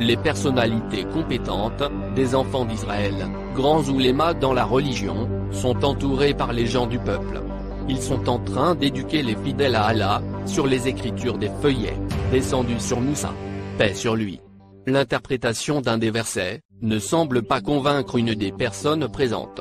Les personnalités compétentes, des enfants d'Israël, grands oulémas dans la religion, sont entourés par les gens du peuple. Ils sont en train d'éduquer les fidèles à Allah, sur les écritures des feuillets, descendus sur Moussa. Paix sur lui. L'interprétation d'un des versets, ne semble pas convaincre une des personnes présentes.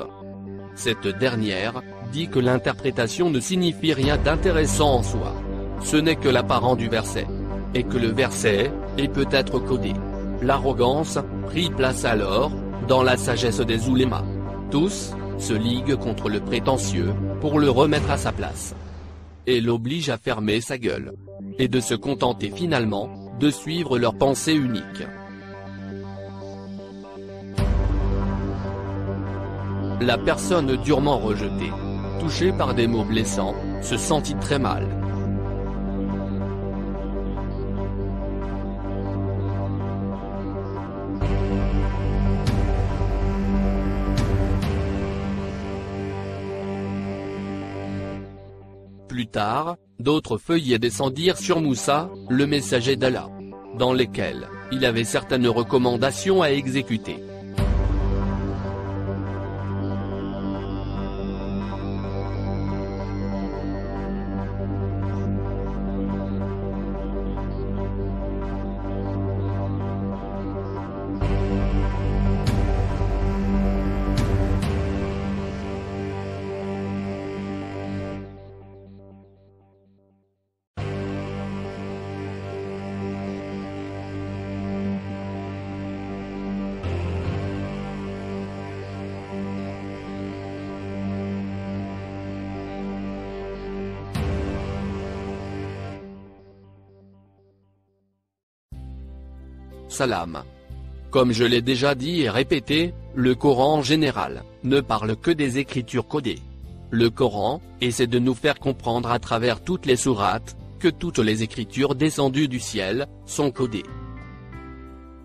Cette dernière, dit que l'interprétation ne signifie rien d'intéressant en soi. Ce n'est que l'apparent du verset. Et que le verset, est peut-être codé. L'arrogance, prit place alors, dans la sagesse des oulémas. Tous, se liguent contre le prétentieux, pour le remettre à sa place. Et l'obligent à fermer sa gueule. Et de se contenter finalement, de suivre leur pensée unique. La personne durement rejetée, touchée par des mots blessants, se sentit très mal. Plus tard, d'autres feuillets descendirent sur Moussa, le messager d'Allah, dans lesquels il avait certaines recommandations à exécuter. Salam. Comme je l'ai déjà dit et répété, le Coran en général, ne parle que des écritures codées. Le Coran, essaie de nous faire comprendre à travers toutes les sourates, que toutes les écritures descendues du ciel, sont codées.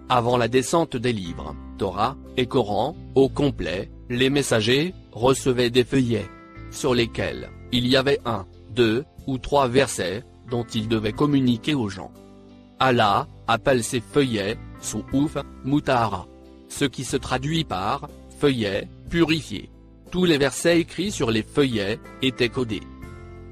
Avant la descente des livres, Torah, et Coran, au complet, les messagers, recevaient des feuillets, sur lesquels, il y avait 1, 2, ou 3 versets, dont ils devaient communiquer aux gens. Allah appelle ces feuillets, Suhuf, Mutahhara. Ce qui se traduit par, feuillet, purifié. Tous les versets écrits sur les feuillets, étaient codés.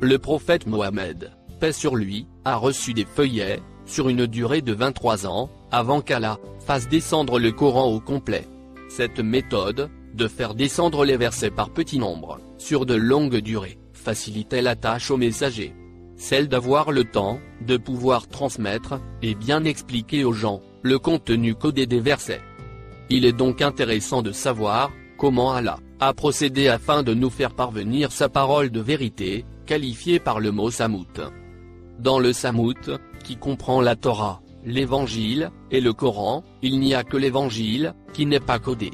Le prophète Mohammed, paix sur lui, a reçu des feuillets, sur une durée de 23 ans, avant qu'Allah fasse descendre le Coran au complet. Cette méthode, de faire descendre les versets par petits nombres, sur de longues durées, facilitait la tâche aux messagers. Celle d'avoir le temps, de pouvoir transmettre, et bien expliquer aux gens, le contenu codé des versets. Il est donc intéressant de savoir, comment Allah a procédé afin de nous faire parvenir sa parole de vérité, qualifiée par le mot Samout. Dans le Samout, qui comprend la Torah, l'Évangile, et le Coran, il n'y a que l'Évangile, qui n'est pas codé.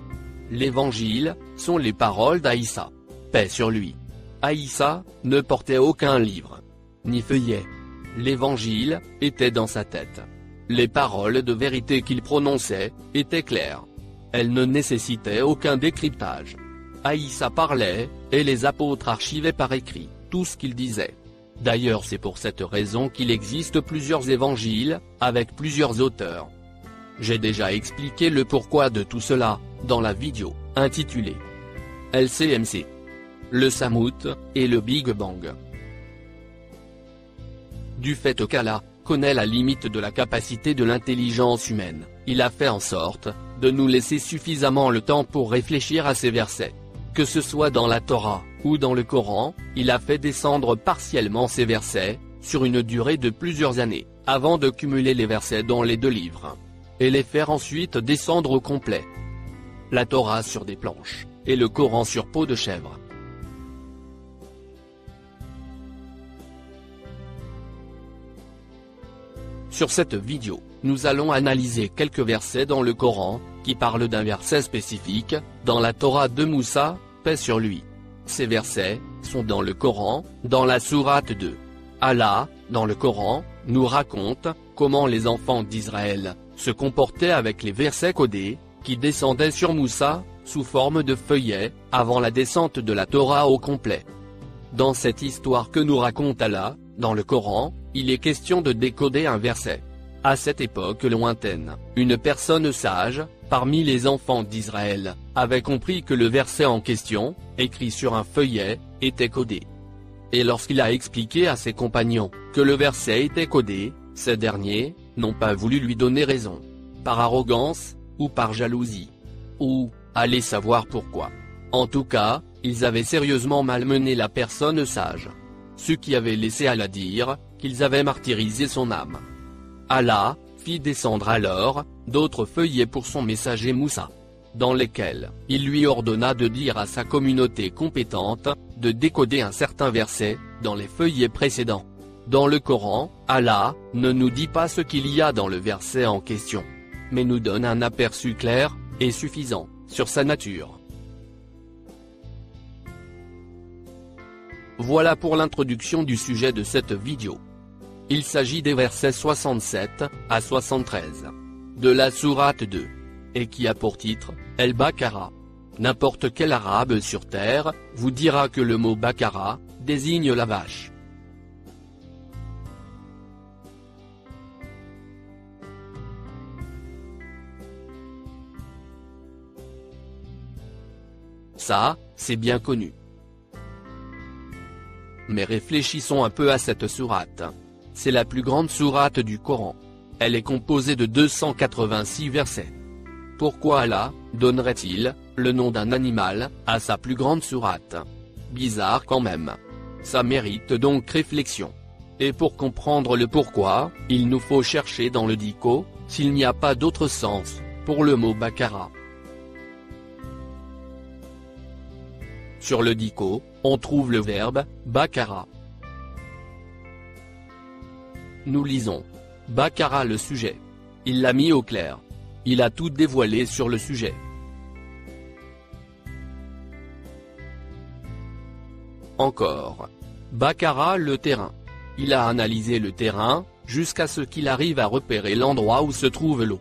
L'Évangile, sont les paroles d'Aïssa. Paix sur lui. Aïssa, ne portait aucun livre, ni feuillet. L'Évangile, était dans sa tête. Les paroles de vérité qu'il prononçait, étaient claires. Elles ne nécessitaient aucun décryptage. Aïssa parlait, et les apôtres archivaient par écrit, tout ce qu'il disait. D'ailleurs c'est pour cette raison qu'il existe plusieurs évangiles, avec plusieurs auteurs. J'ai déjà expliqué le pourquoi de tout cela, dans la vidéo, intitulée LCMC. Le Samout, et le Big Bang. Du fait qu'Allah connaît la limite de la capacité de l'intelligence humaine, il a fait en sorte, de nous laisser suffisamment le temps pour réfléchir à ces versets. Que ce soit dans la Torah, ou dans le Coran, il a fait descendre partiellement ces versets, sur une durée de plusieurs années, avant de cumuler les versets dans les 2 livres. Et les faire ensuite descendre au complet. La Torah sur des planches, et le Coran sur peau de chèvre. Sur cette vidéo, nous allons analyser quelques versets dans le Coran, qui parlent d'un verset spécifique, dans la Torah de Moussa, paix sur lui. Ces versets, sont dans le Coran, dans la sourate 2. Allah, dans le Coran, nous raconte, comment les enfants d'Israël, se comportaient avec les versets codés, qui descendaient sur Moussa, sous forme de feuillets, avant la descente de la Torah au complet. Dans cette histoire que nous raconte Allah, dans le Coran, il est question de décoder un verset. À cette époque lointaine, une personne sage, parmi les enfants d'Israël, avait compris que le verset en question, écrit sur un feuillet, était codé. Et lorsqu'il a expliqué à ses compagnons que le verset était codé, ces derniers n'ont pas voulu lui donner raison. Par arrogance, ou par jalousie. Ou, allez savoir pourquoi. En tout cas, ils avaient sérieusement malmené la personne sage. Ce qui avait laissé Allah dire qu'ils avaient martyrisé son âme. Allah fit descendre alors d'autres feuillets pour son messager Moussa, dans lesquels il lui ordonna de dire à sa communauté compétente de décoder un certain verset dans les feuillets précédents. Dans le Coran, Allah ne nous dit pas ce qu'il y a dans le verset en question, mais nous donne un aperçu clair et suffisant sur sa nature. Voilà pour l'introduction du sujet de cette vidéo. Il s'agit des versets 67 à 73 de la sourate 2, et qui a pour titre El-Baqara. N'importe quel arabe sur terre vous dira que le mot Baqara désigne la vache. Ça, c'est bien connu. Mais réfléchissons un peu à cette sourate. C'est la plus grande sourate du Coran. Elle est composée de 286 versets. Pourquoi Allah donnerait-il le nom d'un animal à sa plus grande sourate? Bizarre quand même. Ça mérite donc réflexion. Et pour comprendre le pourquoi, il nous faut chercher dans le dico, s'il n'y a pas d'autre sens pour le mot Baqara. Sur le dico, on trouve le verbe Baqara. Nous lisons Baqara le sujet. Il l'a mis au clair. Il a tout dévoilé sur le sujet. Encore. Baqara le terrain. Il a analysé le terrain, jusqu'à ce qu'il arrive à repérer l'endroit où se trouve l'eau.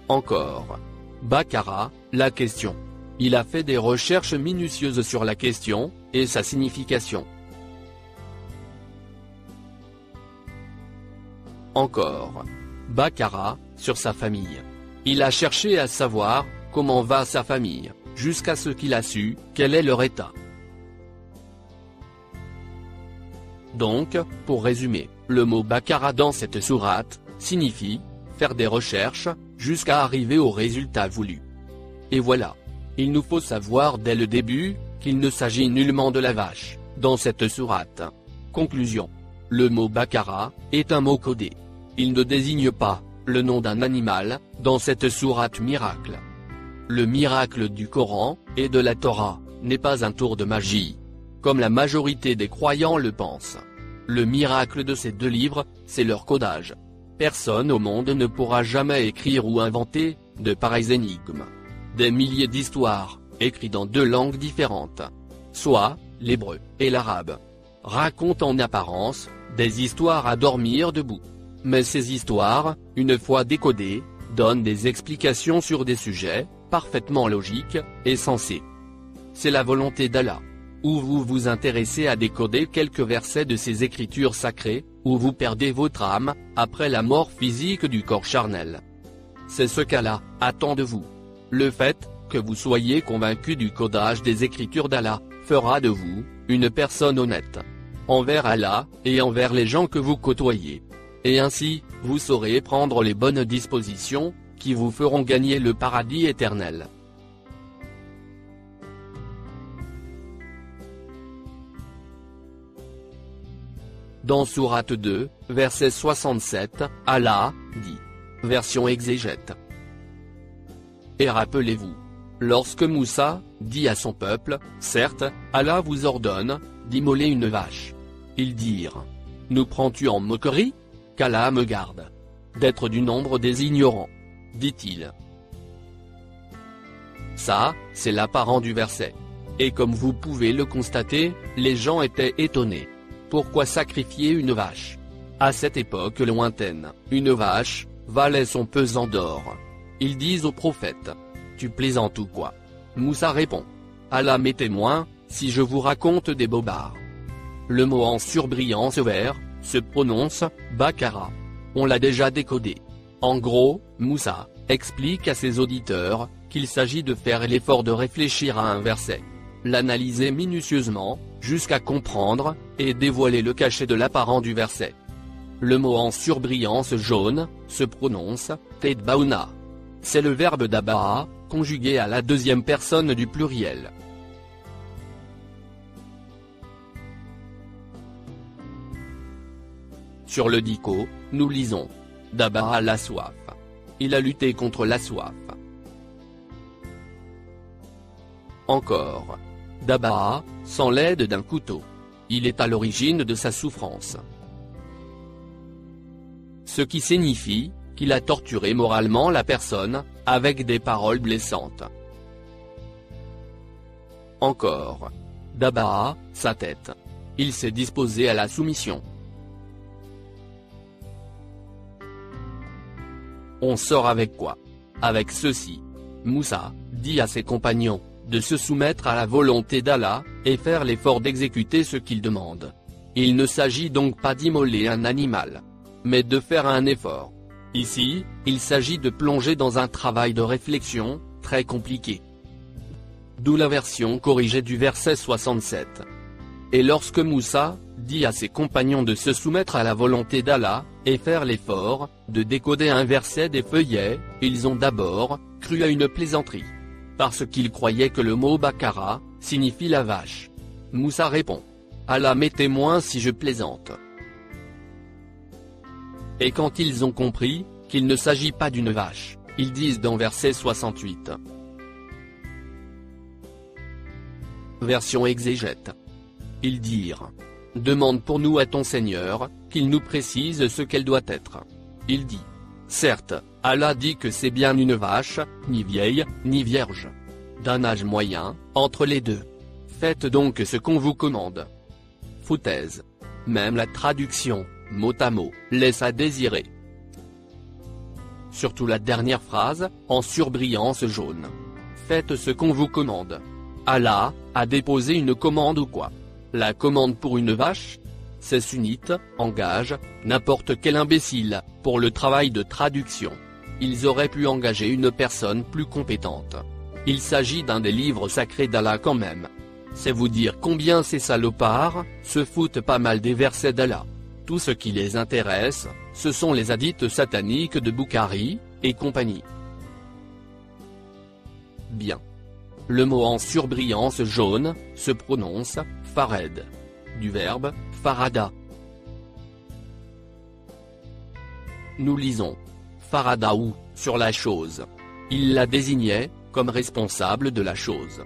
Encore. Baqara, la question. Il a fait des recherches minutieuses sur la question, et sa signification. Encore. Baqara, sur sa famille. Il a cherché à savoir comment va sa famille, jusqu'à ce qu'il a su quel est leur état. Donc, pour résumer, le mot Baqara dans cette sourate signifie faire des recherches, jusqu'à arriver au résultat voulu. Et voilà. Il nous faut savoir dès le début, qu'il ne s'agit nullement de la vache, dans cette sourate. Conclusion. Le mot Baqara est un mot codé. Il ne désigne pas le nom d'un animal, dans cette sourate miracle. Le miracle du Coran, et de la Torah, n'est pas un tour de magie. Comme la majorité des croyants le pensent. Le miracle de ces deux livres, c'est leur codage. Personne au monde ne pourra jamais écrire ou inventer de pareilles énigmes. Des milliers d'histoires, écrites dans deux langues différentes, soit l'hébreu et l'arabe, racontent en apparence des histoires à dormir debout. Mais ces histoires, une fois décodées, donnent des explications sur des sujets parfaitement logiques et sensés. C'est la volonté d'Allah. Ou vous vous intéressez à décoder quelques versets de ces écritures sacrées, ou vous perdez votre âme après la mort physique du corps charnel. C'est ce qu'Allah attend de vous. Le fait que vous soyez convaincu du codage des écritures d'Allah fera de vous une personne honnête envers Allah et envers les gens que vous côtoyez. Et ainsi, vous saurez prendre les bonnes dispositions qui vous feront gagner le paradis éternel. Dans sourate 2, verset 67, Allah dit. Version exégète. Et rappelez-vous, lorsque Moussa dit à son peuple, certes, Allah vous ordonne d'immoler une vache. Ils dirent, nous prends-tu en moquerie? Qu'Allah me garde d'être du nombre des ignorants, dit-il. Ça, c'est l'apparent du verset. Et comme vous pouvez le constater, les gens étaient étonnés. Pourquoi sacrifier une vache? À cette époque lointaine, une vache valait son pesant d'or. Ils disent au prophète: Tu plaisantes ou quoi? Moussa répond: Allah m'est témoin, si je vous raconte des bobards. Le mot en surbrillance vert se prononce Bakara. On l'a déjà décodé. En gros, Moussa explique à ses auditeurs qu'il s'agit de faire l'effort de réfléchir à un verset, l'analyser minutieusement, jusqu'à comprendre, et dévoiler le cachet de l'apparent du verset. Le mot en surbrillance jaune se prononce Tedbaouna. C'est le verbe daba'a, conjugué à la deuxième personne du pluriel. Sur le dico, nous lisons: Daba'a la soif. Il a lutté contre la soif. Encore. Daba'a, sans l'aide d'un couteau. Il est à l'origine de sa souffrance. Ce qui signifie qu'il a torturé moralement la personne, avec des paroles blessantes. Encore. Daba'a, sa tête. Il s'est disposé à la soumission. On sort avec quoi? Avec ceci. Moussa dit à ses compagnons de se soumettre à la volonté d'Allah, et faire l'effort d'exécuter ce qu'il demande. Il ne s'agit donc pas d'immoler un animal, mais de faire un effort. Ici, il s'agit de plonger dans un travail de réflexion, très compliqué. D'où la version corrigée du verset 67. Et lorsque Moussa dit à ses compagnons de se soumettre à la volonté d'Allah, et faire l'effort de décoder un verset des feuillets, ils ont d'abord cru à une plaisanterie, parce qu'ils croyaient que le mot Bakara signifie la vache. Moussa répond: Allah m'est témoin si je plaisante. Et quand ils ont compris qu'il ne s'agit pas d'une vache, ils disent dans verset 68. Version exégète. Ils dirent: Demande pour nous à ton Seigneur, qu'il nous précise ce qu'elle doit être. Il dit: Certes, Allah dit que c'est bien une vache, ni vieille, ni vierge. D'un âge moyen, entre les deux. Faites donc ce qu'on vous commande. Foutaise. Même la traduction, mot à mot, laisse à désirer. Surtout la dernière phrase, en surbrillance jaune. Faites ce qu'on vous commande. Allah a déposé une commande ou quoi? La commande pour une vache? Ces sunnites engagent n'importe quel imbécile pour le travail de traduction. Ils auraient pu engager une personne plus compétente. Il s'agit d'un des livres sacrés d'Allah quand même. C'est vous dire combien ces salopards se foutent pas mal des versets d'Allah. Tout ce qui les intéresse, ce sont les hadiths sataniques de Bukhari et compagnie. Bien. Le mot en surbrillance jaune se prononce fared, du verbe farada. Nous lisons faradaou sur la chose. Il la désignait comme responsable de la chose.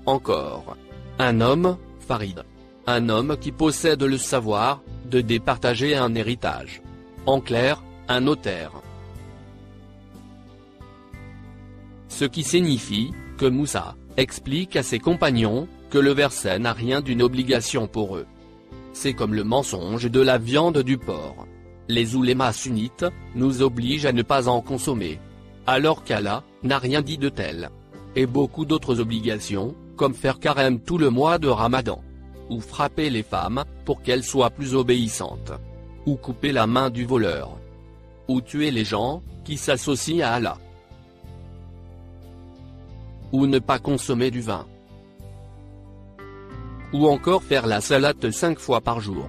Encore. Un homme, farid. Un homme qui possède le savoir de départager un héritage. En clair, un notaire. Ce qui signifie que Moussa explique à ses compagnons que le verset n'a rien d'une obligation pour eux. C'est comme le mensonge de la viande du porc. Les oulémas sunnites nous obligent à ne pas en consommer, alors qu'Allah n'a rien dit de tel. Et beaucoup d'autres obligations, comme faire carême tout le mois de Ramadan, ou frapper les femmes pour qu'elles soient plus obéissantes, ou couper la main du voleur, ou tuer les gens qui s'associent à Allah, ou ne pas consommer du vin, ou encore faire la salate 5 fois par jour.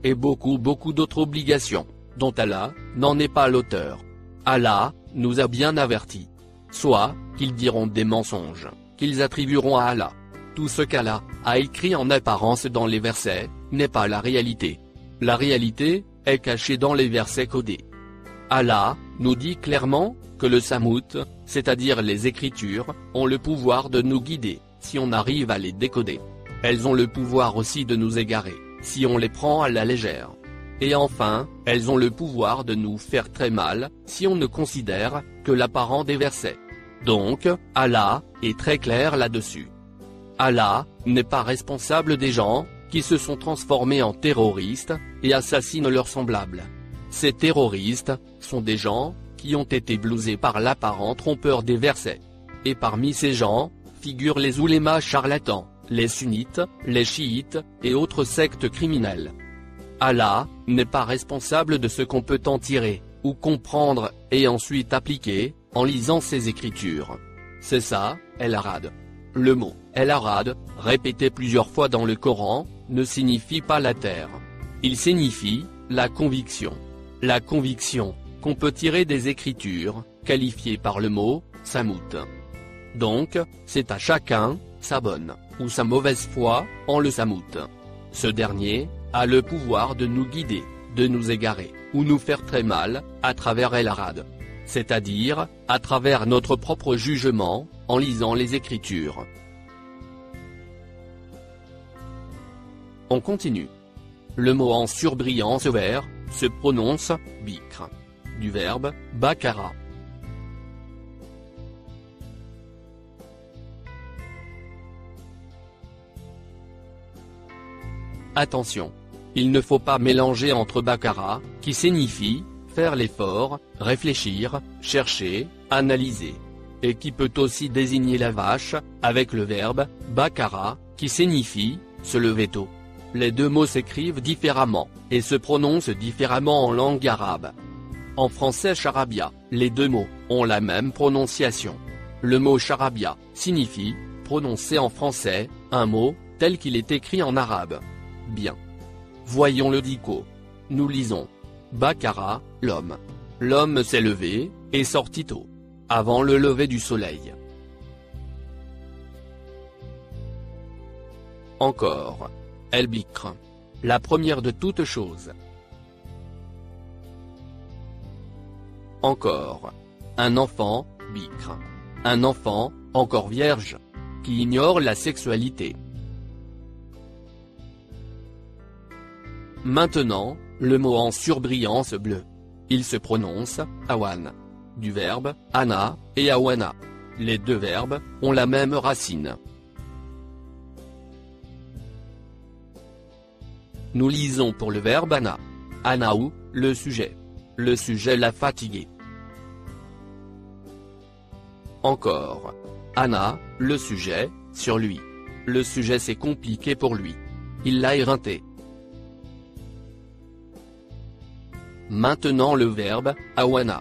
Et beaucoup d'autres obligations, dont Allah n'en est pas l'auteur. Allah nous a bien avertis. Soit qu'ils diront des mensonges, qu'ils attribueront à Allah. Tout ce qu'Allah a écrit en apparence dans les versets, n'est pas la réalité. La réalité est cachée dans les versets codés. Allah nous dit clairement que le Samout, c'est-à-dire les Écritures, ont le pouvoir de nous guider, si on arrive à les décoder. Elles ont le pouvoir aussi de nous égarer, si on les prend à la légère. Et enfin, elles ont le pouvoir de nous faire très mal, si on ne considère que l'apparent des versets. Donc, Allah est très clair là-dessus. Allah n'est pas responsable des gens qui se sont transformés en terroristes et assassinent leurs semblables. Ces terroristes sont des gens qui ont été blousés par l'apparent trompeur des versets. Et parmi ces gens, figurent les oulémas charlatans, les sunnites, les chiites, et autres sectes criminelles. Allah n'est pas responsable de ce qu'on peut en tirer, ou comprendre, et ensuite appliquer, en lisant ses écritures. C'est ça, El-Arad. Le mot El-Arad, répété plusieurs fois dans le Coran, ne signifie pas la terre. Il signifie la conviction. La conviction qu'on peut tirer des écritures, qualifiées par le mot Samout. Donc, c'est à chacun sa bonne ou sa mauvaise foi en le Samout. Ce dernier a le pouvoir de nous guider, de nous égarer, ou nous faire très mal, à travers El-Arad. C'est-à-dire, à travers notre propre jugement, en lisant les Écritures. On continue. Le mot en surbrillance vert se prononce bikr, du verbe bakara. Attention, il ne faut pas mélanger entre bakara, qui signifie faire l'effort, réfléchir, chercher, analyser, et qui peut aussi désigner la vache, avec le verbe bakara, qui signifie se lever tôt. Les deux mots s'écrivent différemment, et se prononcent différemment en langue arabe. En français charabia, les deux mots ont la même prononciation. Le mot charabia signifie prononcer en français un mot tel qu'il est écrit en arabe. Bien. Voyons le dico. Nous lisons. Bakara, l'homme. L'homme s'est levé, et sortit tôt. Avant le lever du soleil. Encore. El Bikr. La première de toutes choses. Encore. Un enfant, Bikr. Un enfant, encore vierge. Qui ignore la sexualité. Maintenant, le mot en surbrillance bleu. Il se prononce awan. Du verbe ana et awana. Les deux verbes ont la même racine. Nous lisons pour le verbe ana. Anaou, le sujet. Le sujet l'a fatigué. Encore. Ana, le sujet, sur lui. Le sujet s'est compliqué pour lui. Il l'a éreinté. Maintenant le verbe awana.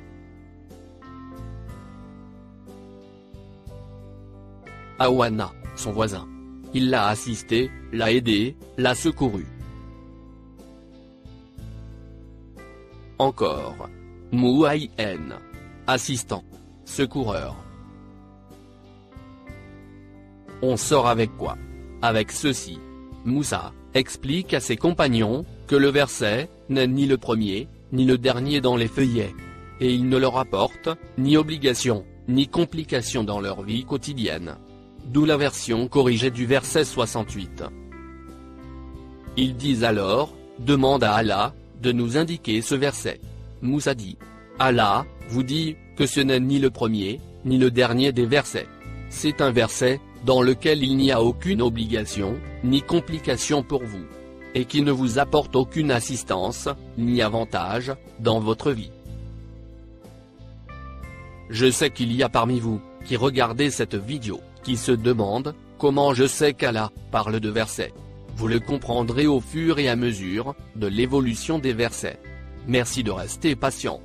Awana, son voisin. Il l'a assisté, l'a aidé, l'a secouru. Encore. Mouaïen. Assistant. Secoureur. On sort avec quoi? Avec ceci. Moussa explique à ses compagnons que le verset n'est ni le premier, ni le dernier dans les feuillets, et il ne leur apporte ni obligation, ni complication dans leur vie quotidienne. D'où la version corrigée du verset 68. Ils disent alors, demande à Allah, de nous indiquer ce verset. Moussa dit. Allah vous dit que ce n'est ni le premier, ni le dernier des versets. C'est un verset dans lequel il n'y a aucune obligation, ni complication pour vous, et qui ne vous apporte aucune assistance, ni avantage, dans votre vie. Je sais qu'il y a parmi vous, qui regardez cette vidéo, qui se demandent, comment je sais qu'Allah parle de versets. Vous le comprendrez au fur et à mesure, de l'évolution des versets. Merci de rester patient.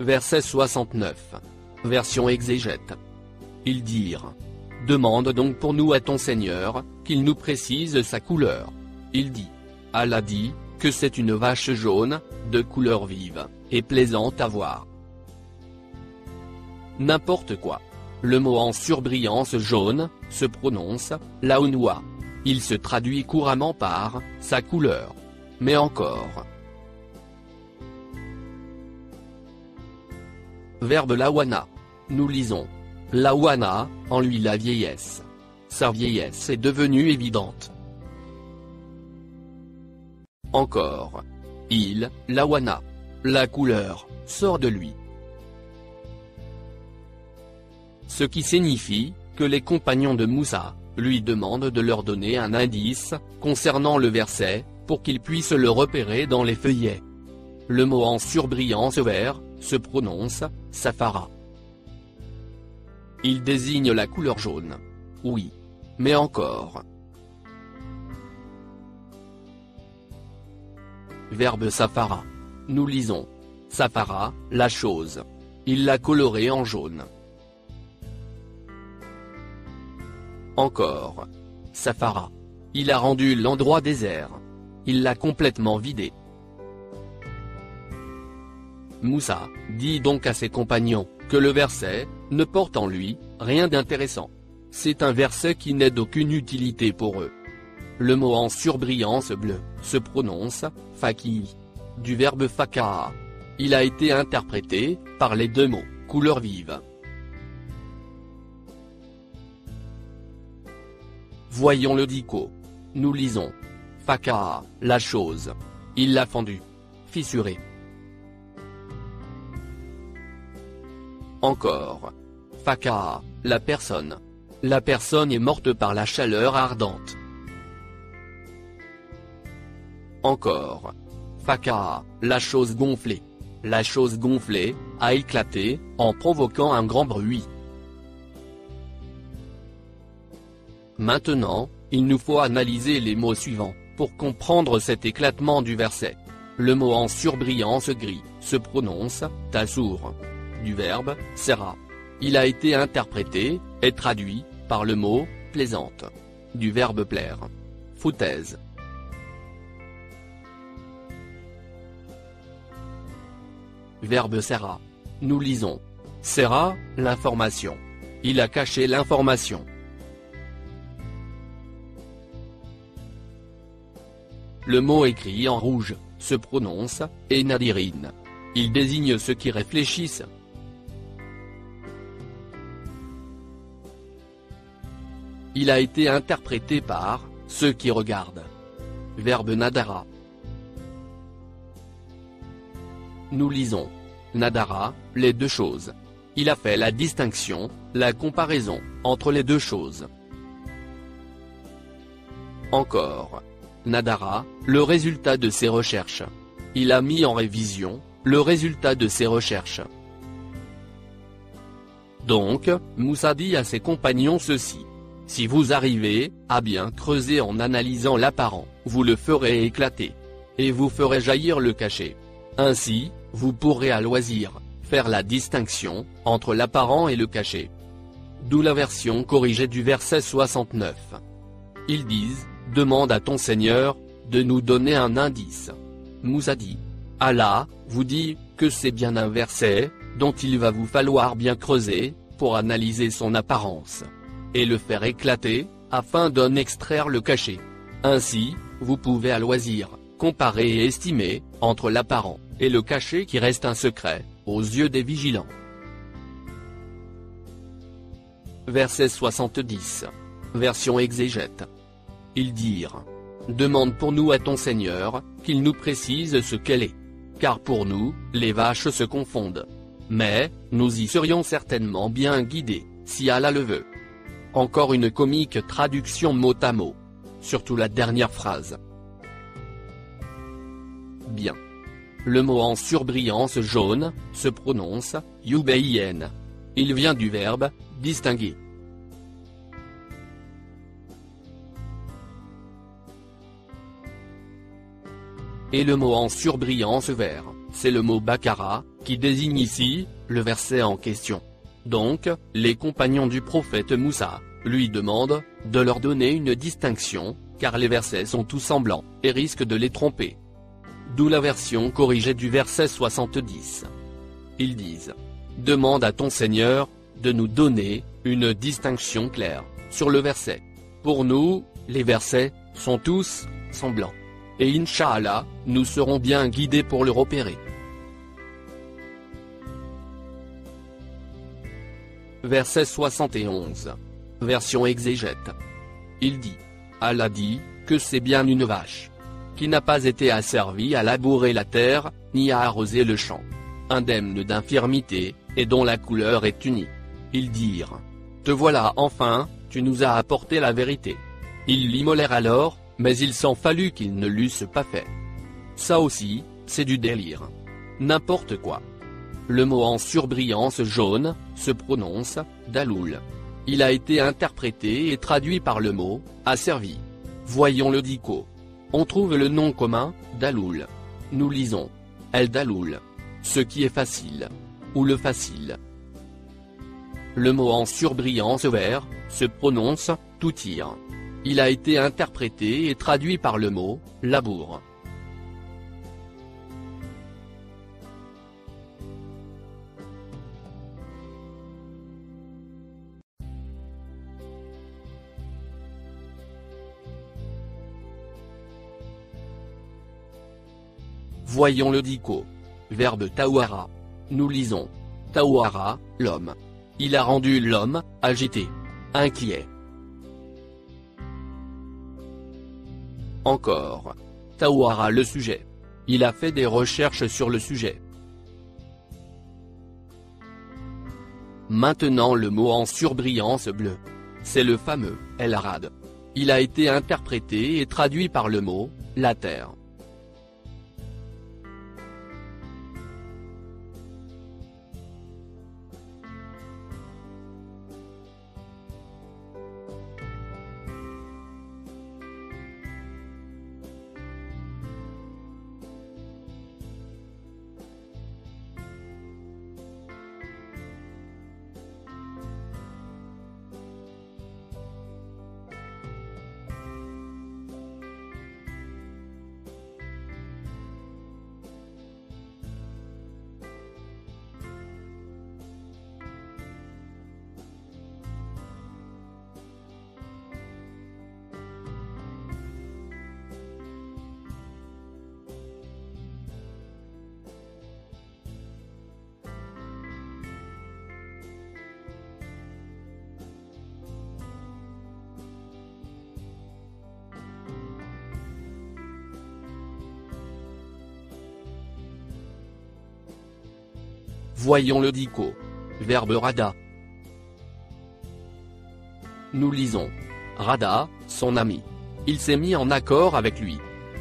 Verset 69. Version exégète. Ils dirent. Demande donc pour nous à ton Seigneur, qu'il nous précise sa couleur. Il dit. Allah dit, que c'est une vache jaune, de couleur vive, et plaisante à voir. N'importe quoi. Le mot en surbrillance jaune, se prononce, laounwa. Il se traduit couramment par, sa couleur. Mais encore. Verbe lawana. Nous lisons. Lawana, en lui la vieillesse. Sa vieillesse est devenue évidente. Encore. Il, lawana. La couleur, sort de lui. ce qui signifie que les compagnons de Moussa lui demandent de leur donner un indice concernant le verset, pour qu'ils puissent le repérer dans les feuillets. Le mot en surbrillance vert se prononce Safara. Il désigne la couleur jaune. Oui. Mais encore. Verbe Safara. Nous lisons. Safara, la chose. Il l'a colorée en jaune. Encore. Safara. Il a rendu l'endroit désert. Il l'a complètement vidé. Moussa dit donc à ses compagnons que le verset ne porte en lui rien d'intéressant. C'est un verset qui n'est d'aucune utilité pour eux. Le mot en surbrillance bleue se prononce Faki. Du verbe Faka. Il a été interprété par les deux mots couleur vive. Voyons le dico. Nous lisons. Faka, la chose. Il l'a fendue. Fissurée. Encore. Faka, la personne. La personne est morte par la chaleur ardente. Encore. Faka, la chose gonflée. La chose gonflée a éclaté, en provoquant un grand bruit. Maintenant, il nous faut analyser les mots suivants, pour comprendre cet éclatement du verset. Le mot en surbrillance gris se prononce Tassour. Du verbe sera. Il a été interprété et traduit par le mot plaisante. Du verbe plaire. Foutaise. Verbe sera. Nous lisons. Sera, l'information. Il a caché l'information. Le mot écrit en rouge se prononce Enadirine. Il désigne ceux qui réfléchissent. Il a été interprété par ceux qui regardent. Verbe nadara. Nous lisons. Nadara, les deux choses. Il a fait la distinction, la comparaison, entre les deux choses. Encore. Nadara, le résultat de ses recherches. Il a mis en révision, le résultat de ses recherches. Donc, Moussa dit à ses compagnons ceci. Si vous arrivez à bien creuser en analysant l'apparent, vous le ferez éclater. Et vous ferez jaillir le caché. Ainsi, vous pourrez à loisir faire la distinction entre l'apparent et le caché. D'où la version corrigée du verset 69. Ils disent, demande à ton Seigneur de nous donner un indice. Moussa dit, Allah vous dit que c'est bien un verset dont il va vous falloir bien creuser pour analyser son apparence et le faire éclater afin d'en extraire le caché. Ainsi, vous pouvez à loisir comparer et estimer entre l'apparent et le caché qui reste un secret aux yeux des vigilants. Verset 70. Version exégète. Ils dirent. Demande pour nous à ton Seigneur, qu'il nous précise ce qu'elle est. Car pour nous, les vaches se confondent. Mais, nous y serions certainement bien guidés, si Allah le veut. Encore une comique traduction mot à mot. Surtout la dernière phrase. Bien. Le mot en surbrillance jaune se prononce yubayin. Il vient du verbe distinguer. Et le mot en surbrillance vert, c'est le mot Bakara, qui désigne ici le verset en question. Donc, les compagnons du prophète Moussa lui demandent de leur donner une distinction, car les versets sont tous semblants, et risquent de les tromper. D'où la version corrigée du verset 70. Ils disent. Demande à ton Seigneur de nous donner une distinction claire sur le verset. Pour nous, les versets sont tous semblants. Et Inch'Allah, nous serons bien guidés pour le repérer. Verset 71. Version exégète. Il dit. Allah dit que c'est bien une vache qui n'a pas été asservie à labourer la terre, ni à arroser le champ, indemne d'infirmité, et dont la couleur est unie. Ils dirent: Te voilà enfin, tu nous as apporté la vérité. Ils l'immolèrent alors, mais il s'en fallut qu'ils ne l'eussent pas fait. Ça aussi, c'est du délire. N'importe quoi. Le mot en surbrillance jaune se prononce Daloul. Il a été interprété et traduit par le mot asservi. Voyons le dico. On trouve le nom commun, Daloul. Nous lisons El Daloul. Ce qui est facile. Ou le facile. Le mot en surbrillance vert se prononce Toutir. Il a été interprété et traduit par le mot labour. Voyons le dico. Verbe tawara. Nous lisons Tawara, l'homme. Il a rendu l'homme agité, inquiet. Encore. Tawara le sujet. Il a fait des recherches sur le sujet. Maintenant le mot en surbrillance bleue. C'est le fameux El Arad. Il a été interprété et traduit par le mot la terre. Voyons le dico. Verbe rada. Nous lisons Rada, son ami. Il s'est mis en accord avec lui.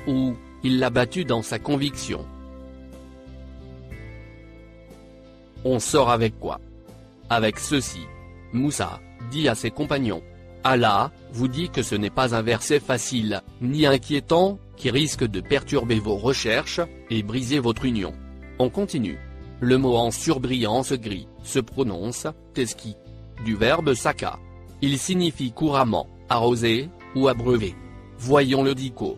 Ou, il l'a battu dans sa conviction. On sort avec quoi? Avec ceci. Moussa dit à ses compagnons. Allah vous dit que ce n'est pas un verset facile, ni inquiétant, qui risque de perturber vos recherches, et briser votre union. On continue. Le mot en surbrillance gris se prononce teski. Du verbe saka. Il signifie couramment arroser ou abreuver. Voyons le dico.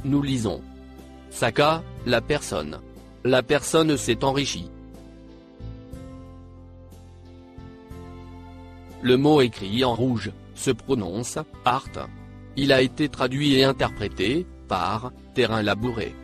Nous lisons Saka, la personne. La personne s'est enrichie. Le mot écrit en rouge se prononce art. Il a été traduit et interprété par terrain labouré.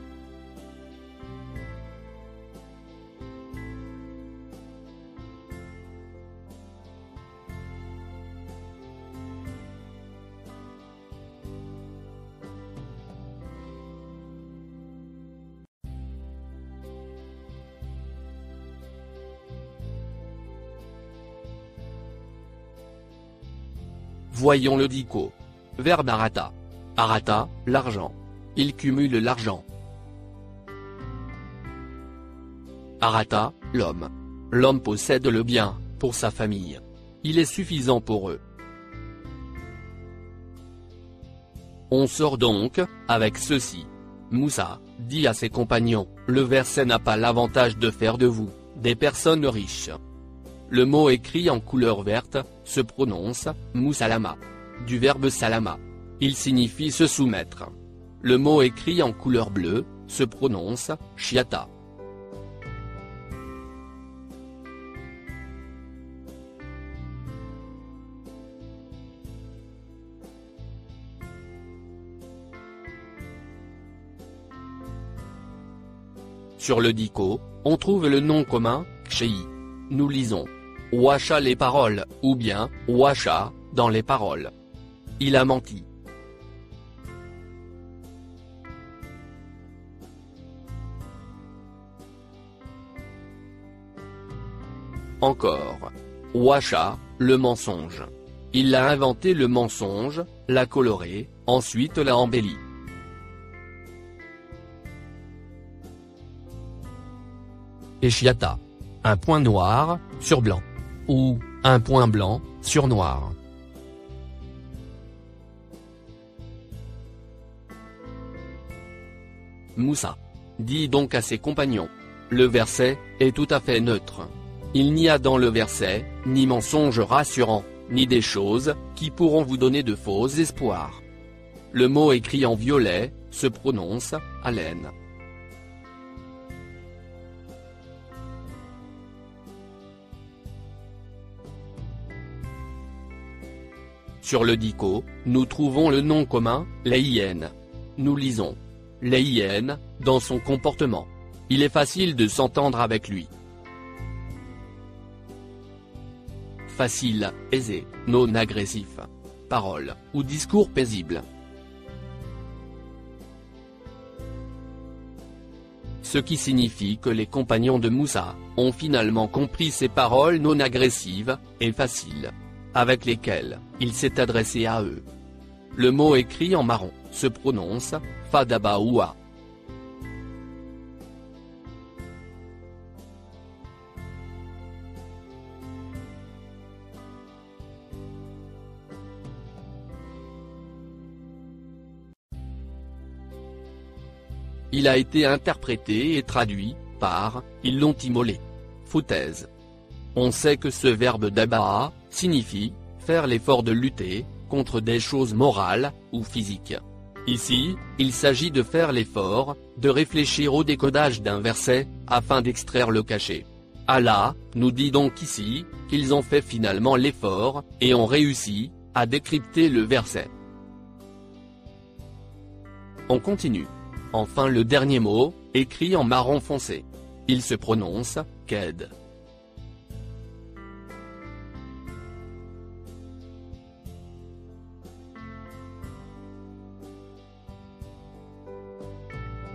Voyons le dico. Verbe arata. Arata, l'argent. Il cumule l'argent. Arata, l'homme. L'homme possède le bien, pour sa famille. Il est suffisant pour eux. On sort donc, avec ceci. Moussa dit à ses compagnons, le verset n'a pas l'avantage de faire de vous, des personnes riches. Le mot écrit en couleur verte, se prononce, moussalama. Du verbe salama. Il signifie se soumettre. Le mot écrit en couleur bleue, se prononce, chiata. Sur le dico, on trouve le nom commun, Kshei. Nous lisons Washa les paroles, ou bien Washa, dans les paroles. Il a menti. Encore. Wacha, le mensonge. Il a inventé le mensonge, l'a coloré, ensuite l'a embelli. Eshiata. Un point noir, sur blanc. Ou, un point blanc, sur noir. Moussa. Dit donc à ses compagnons. Le verset est tout à fait neutre. Il n'y a dans le verset, ni mensonge rassurant, ni des choses qui pourront vous donner de faux espoirs. Le mot écrit en violet se prononce haleine. Sur le dico, nous trouvons le nom commun, la hyène. Nous lisons la hyène, dans son comportement. Il est facile de s'entendre avec lui. Facile, aisé, non agressif. Parole, ou discours paisible. Ce qui signifie que les compagnons de Moussa ont finalement compris ces paroles non agressives et faciles, avec lesquelles il s'est adressé à eux. Le mot écrit en marron se prononce Fadabaoua. Il a été interprété et traduit par « ils l'ont immolé ». Foutaise. On sait que ce verbe daba'a signifie « faire l'effort de lutter » contre des choses morales ou physiques. Ici, il s'agit de faire l'effort, de réfléchir au décodage d'un verset, afin d'extraire le cachet. Allah nous dit donc ici, qu'ils ont fait finalement l'effort, et ont réussi, à décrypter le verset. On continue. Enfin le dernier mot, écrit en marron foncé. Il se prononce, ked.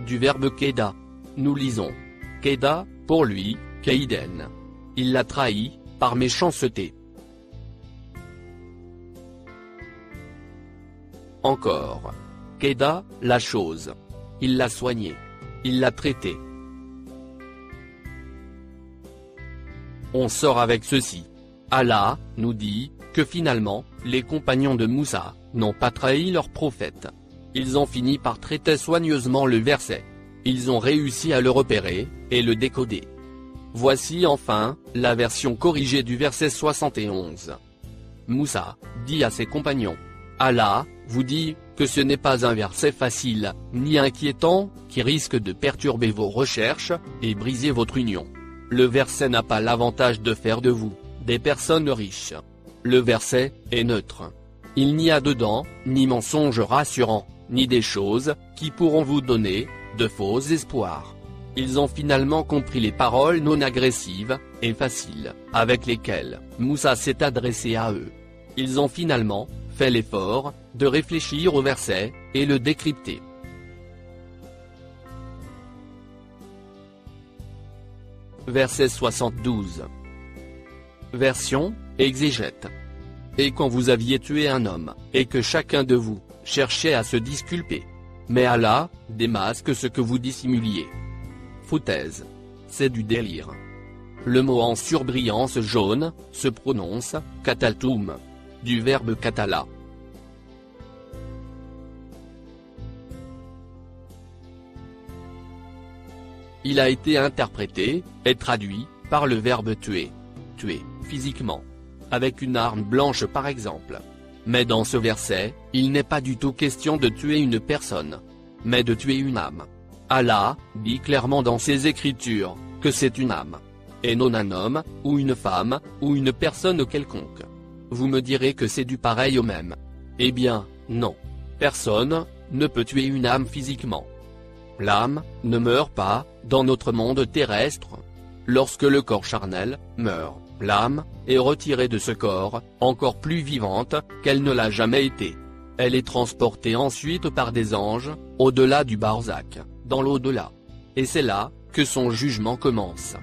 Du verbe keda. Nous lisons. Keda, pour lui, keiden. Il l'a trahi, par méchanceté. Encore. Keda, la chose. Il l'a soigné. Il l'a traité. On sort avec ceci. Allah nous dit que finalement, les compagnons de Moussa n'ont pas trahi leur prophète. Ils ont fini par traiter soigneusement le verset. Ils ont réussi à le repérer, et le décoder. Voici enfin, la version corrigée du verset 71. Moussa dit à ses compagnons. Allah vous dit que ce n'est pas un verset facile, ni inquiétant, qui risque de perturber vos recherches, et briser votre union. Le verset n'a pas l'avantage de faire de vous des personnes riches. Le verset est neutre. Il n'y a dedans, ni mensonge rassurant, ni des choses qui pourront vous donner de faux espoirs. Ils ont finalement compris les paroles non agressives et faciles, avec lesquelles Moussa s'est adressé à eux. Ils ont finalement fait l'effort de réfléchir au verset et le décrypter. Verset 72. Version, exégète. Et quand vous aviez tué un homme, et que chacun de vous cherchait à se disculper. Mais Allah démasque ce que vous dissimuliez. Foutaise. C'est du délire. Le mot en surbrillance jaune se prononce kataltoum, du verbe katala. Il a été interprété et traduit par le verbe tuer. Tuer, physiquement. Avec une arme blanche par exemple. Mais dans ce verset, il n'est pas du tout question de tuer une personne, mais de tuer une âme. Allah dit clairement dans ses écritures que c'est une âme, et non un homme, ou une femme, ou une personne quelconque. Vous me direz que c'est du pareil au même. Eh bien, non. Personne ne peut tuer une âme physiquement. L'âme ne meurt pas dans notre monde terrestre. Lorsque le corps charnel meurt, l'âme est retirée de ce corps, encore plus vivante qu'elle ne l'a jamais été. Elle est transportée ensuite par des anges, au-delà du barzakh, dans l'au-delà. Et c'est là que son jugement commence.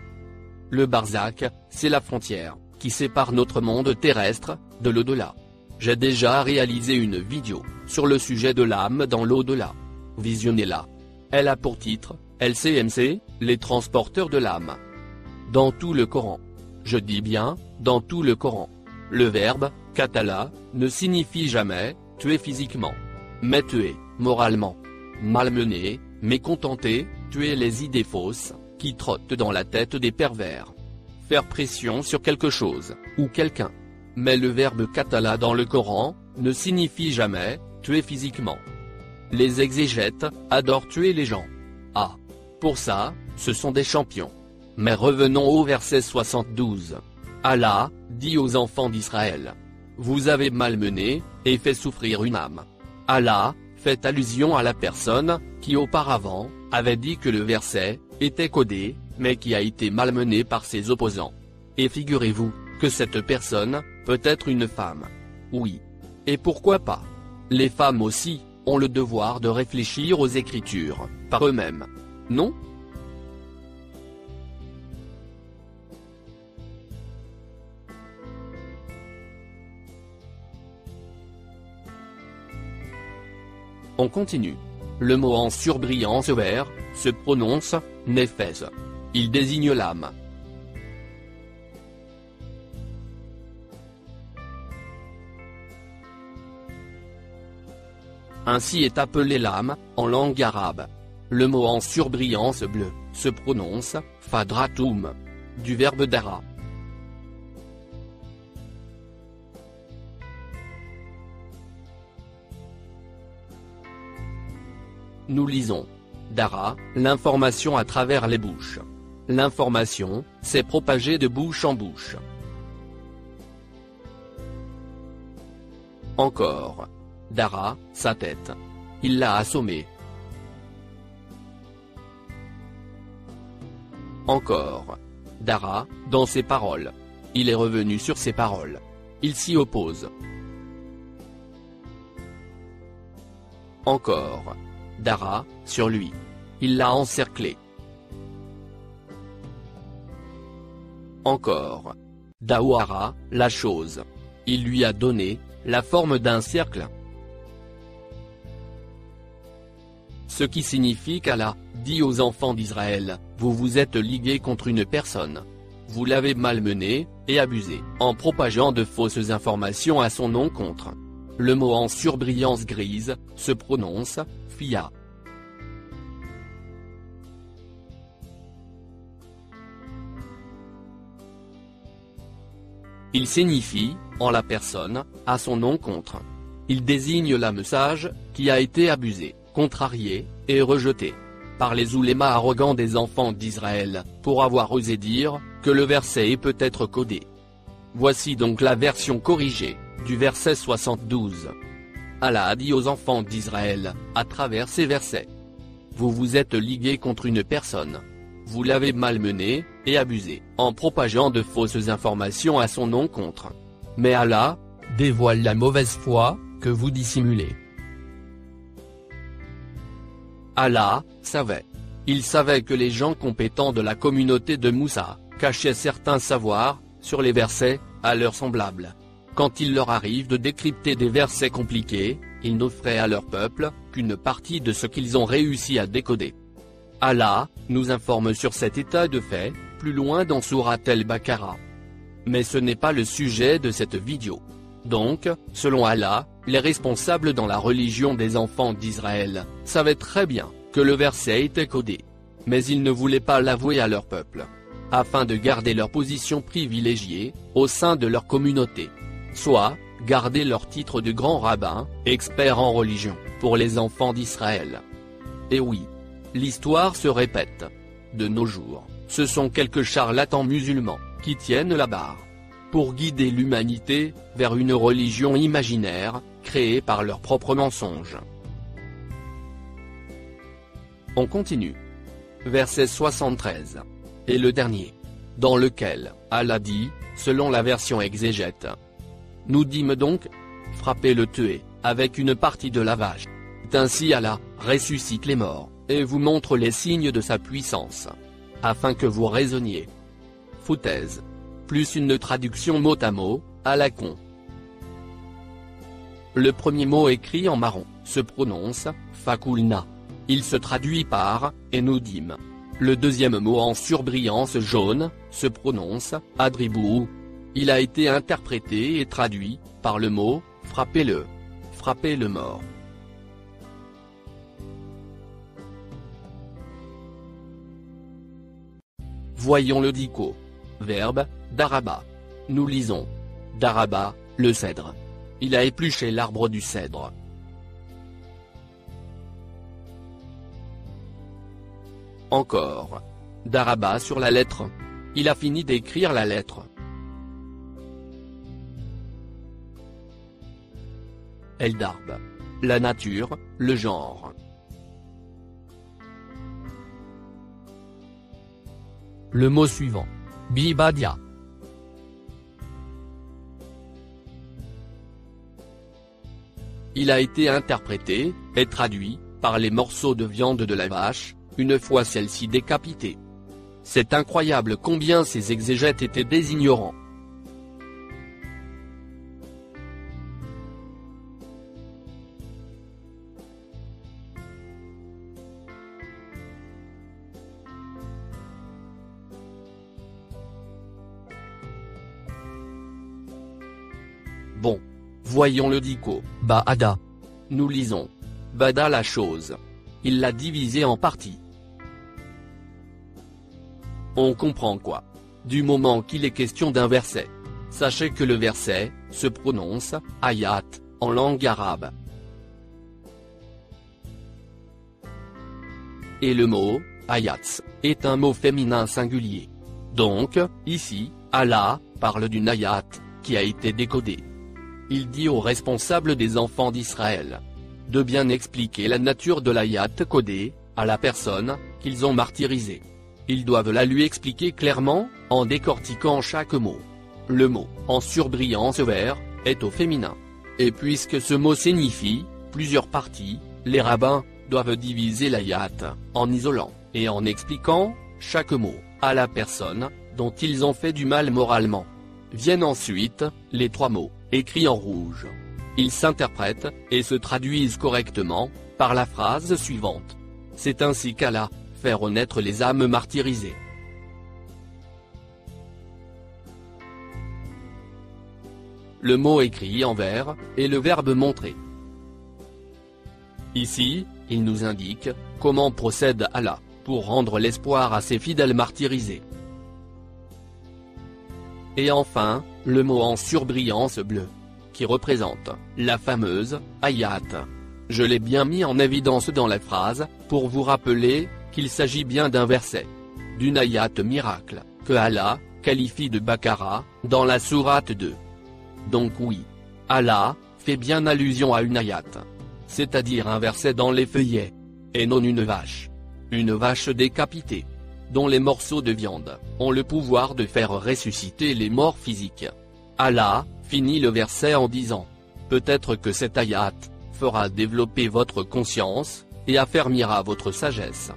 Le barzakh, c'est la frontière qui sépare notre monde terrestre de l'au-delà. J'ai déjà réalisé une vidéo sur le sujet de l'âme dans l'au-delà. Visionnez-la. Elle a pour titre « LCMC, les transporteurs de l'âme ». Dans tout le Coran. Je dis bien, dans tout le Coran. Le verbe « qatala » ne signifie jamais « tuer physiquement », mais tuer moralement. Malmener, mécontenter, tuer les idées fausses qui trottent dans la tête des pervers. Faire pression sur quelque chose ou quelqu'un. Mais le verbe qatala dans le Coran ne signifie jamais tuer physiquement. Les exégètes adorent tuer les gens. Ah, pour ça, ce sont des champions. Mais revenons au verset 72. Allah dit aux enfants d'Israël: vous avez malmené et fait souffrir une âme. Allah fait allusion à la personne qui auparavant avait dit que le verset était codé, mais qui a été malmenée par ses opposants. Et figurez-vous que cette personne peut être une femme. Oui. Et pourquoi pas? Les femmes aussi ont le devoir de réfléchir aux Écritures par eux-mêmes. Non? On continue. Le mot en surbrillance vert se prononce néphès. Il désigne l'âme. Ainsi est appelée l'âme en langue arabe. Le mot en surbrillance bleu se prononce fadratoum, du verbe dara. Nous lisons. Dara, l'information à travers les bouches. L'information s'est propagée de bouche en bouche. Encore. Dara, sa tête. Il l'a assommé. Encore. Dara, dans ses paroles. Il est revenu sur ses paroles. Il s'y oppose. Encore. Dara, sur lui. Il l'a encerclé. Encore. Dawara, la chose. Il lui a donné la forme d'un cercle. Ce qui signifie qu'Allah dit aux enfants d'Israël: vous vous êtes ligués contre une personne. Vous l'avez malmené et abusé en propageant de fausses informations à son encontre. Le mot en surbrillance grise se prononce fia. Il signifie, en la personne, à son encontre. Il désigne l'âme sage, qui a été abusée, contrariée, et rejetée par les oulémas arrogants des enfants d'Israël, pour avoir osé dire que le verset peut être codé. Voici donc la version corrigée du verset 72. Allah a dit aux enfants d'Israël, à travers ces versets: vous vous êtes ligués contre une personne. Vous l'avez malmené et abusé en propageant de fausses informations à son encontre. Mais Allah dévoile la mauvaise foi que vous dissimulez. Allah savait. Il savait que les gens compétents de la communauté de Moussa cachaient certains savoirs sur les versets à leurs semblables. Quand il leur arrive de décrypter des versets compliqués, ils n'offraient à leur peuple qu'une partie de ce qu'ils ont réussi à décoder. Allah nous informe sur cet état de fait, plus loin dans Sourate El-Baqara. Mais ce n'est pas le sujet de cette vidéo. Donc, selon Allah, les responsables dans la religion des enfants d'Israël savaient très bien que le verset était codé. Mais ils ne voulaient pas l'avouer à leur peuple, afin de garder leur position privilégiée au sein de leur communauté. Soit, garder leur titre de grand rabbin, expert en religion, pour les enfants d'Israël. Et oui, l'histoire se répète. De nos jours, ce sont quelques charlatans musulmans qui tiennent la barre pour guider l'humanité vers une religion imaginaire, créée par leurs propres mensonges. On continue. Verset 73. Et le dernier. Dans lequel, Allah dit, selon la version exégète: nous dîmes donc, frappez-le, tuez, avec une partie de la vache. Ainsi Allah ressuscite les morts, et vous montre les signes de sa puissance, afin que vous raisonniez. foutaise. Plus une traduction mot à mot, à la con. Le premier mot écrit en marron, se prononce, fakulna. Il se traduit par, Enodim. Le deuxième mot en surbrillance jaune, se prononce, adribou. Il a été interprété et traduit, par le mot, frappez-le. Frappez le mort. Voyons le dico. Verbe, daraba. Nous lisons. Daraba, le cèdre. Il a épluché l'arbre du cèdre. Encore. Daraba sur la lettre. Il a fini d'écrire la lettre. Eldarb. La nature, le genre. Le mot suivant. Bibadia. Il a été interprété, et traduit, par les morceaux de viande de la vache, une fois celle-ci décapitée. C'est incroyable combien ces exégètes étaient des ignorants. Bon. Voyons le dico. Baada. Nous lisons. Bada la chose. Il l'a divisé en parties. On comprend quoi? Du moment qu'il est question d'un verset. Sachez que le verset, se prononce, ayat, en langue arabe. Et le mot, ayats, est un mot féminin singulier. Donc, ici, Allah, parle d'une ayat, qui a été décodée. Il dit aux responsables des enfants d'Israël de bien expliquer la nature de l'ayat codée, à la personne qu'ils ont martyrisée. Ils doivent la lui expliquer clairement, en décortiquant chaque mot. Le mot, en surbrillance vert, est au féminin. Et puisque ce mot signifie plusieurs parties, les rabbins doivent diviser l'ayat, en isolant, et en expliquant chaque mot, à la personne dont ils ont fait du mal moralement. Viennent ensuite les trois mots, écrits en rouge. Ils s'interprètent, et se traduisent correctement, par la phrase suivante. C'est ainsi qu'Allah fait renaître les âmes martyrisées. Le mot écrit en vert, est le verbe montrer. Ici, il nous indique, comment procède Allah, pour rendre l'espoir à ses fidèles martyrisés. Et enfin, le mot en surbrillance bleue, qui représente la fameuse ayat. Je l'ai bien mis en évidence dans la phrase, pour vous rappeler qu'il s'agit bien d'un verset, d'une ayat miracle, que Allah qualifie de Baqara, dans la sourate 2. Donc oui, Allah fait bien allusion à une ayat, c'est-à-dire un verset dans les feuillets, et non une vache décapitée, dont les morceaux de viande ont le pouvoir de faire ressusciter les morts physiques. Allah finit le verset en disant « Peut-être que cette ayat fera développer votre conscience, et affermira votre sagesse. »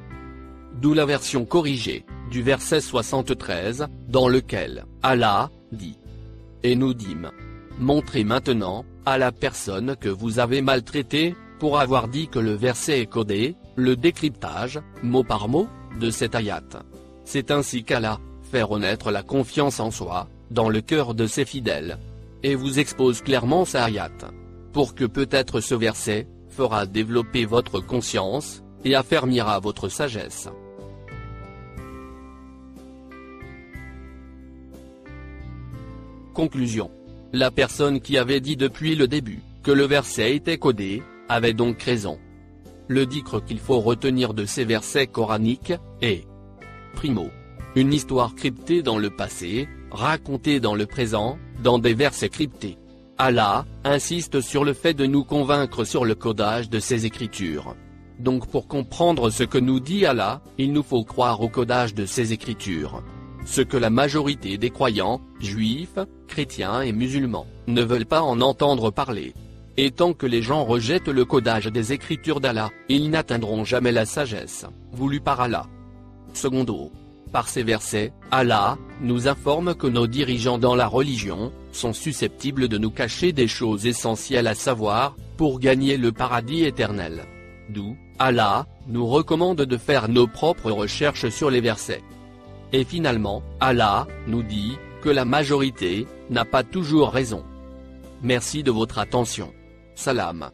D'où la version corrigée, du verset 73, dans lequel Allah dit « Et nous dîmes. Montrez maintenant, à la personne que vous avez maltraitée, pour avoir dit que le verset est codé, le décryptage, mot par mot, de cette ayat. C'est ainsi qu'Allah fait renaître la confiance en soi, dans le cœur de ses fidèles. Et vous expose clairement sa ayat. Pour que peut-être ce verset fera développer votre conscience, et affermira votre sagesse. Conclusion. La personne qui avait dit depuis le début, que le verset était codé, avait donc raison. Le dicre qu'il faut retenir de ces versets coraniques, est primo. Une histoire cryptée dans le passé, racontée dans le présent, dans des versets cryptés. Allah insiste sur le fait de nous convaincre sur le codage de ces écritures. Donc pour comprendre ce que nous dit Allah, il nous faut croire au codage de ces écritures. Ce que la majorité des croyants, juifs, chrétiens et musulmans, ne veulent pas en entendre parler. Et tant que les gens rejettent le codage des écritures d'Allah, ils n'atteindront jamais la sagesse, voulue par Allah. Secondo. Par ces versets, Allah nous informe que nos dirigeants dans la religion sont susceptibles de nous cacher des choses essentielles à savoir, pour gagner le paradis éternel. D'où, Allah nous recommande de faire nos propres recherches sur les versets. Et finalement, Allah nous dit que la majorité n'a pas toujours raison. Merci de votre attention. Salam.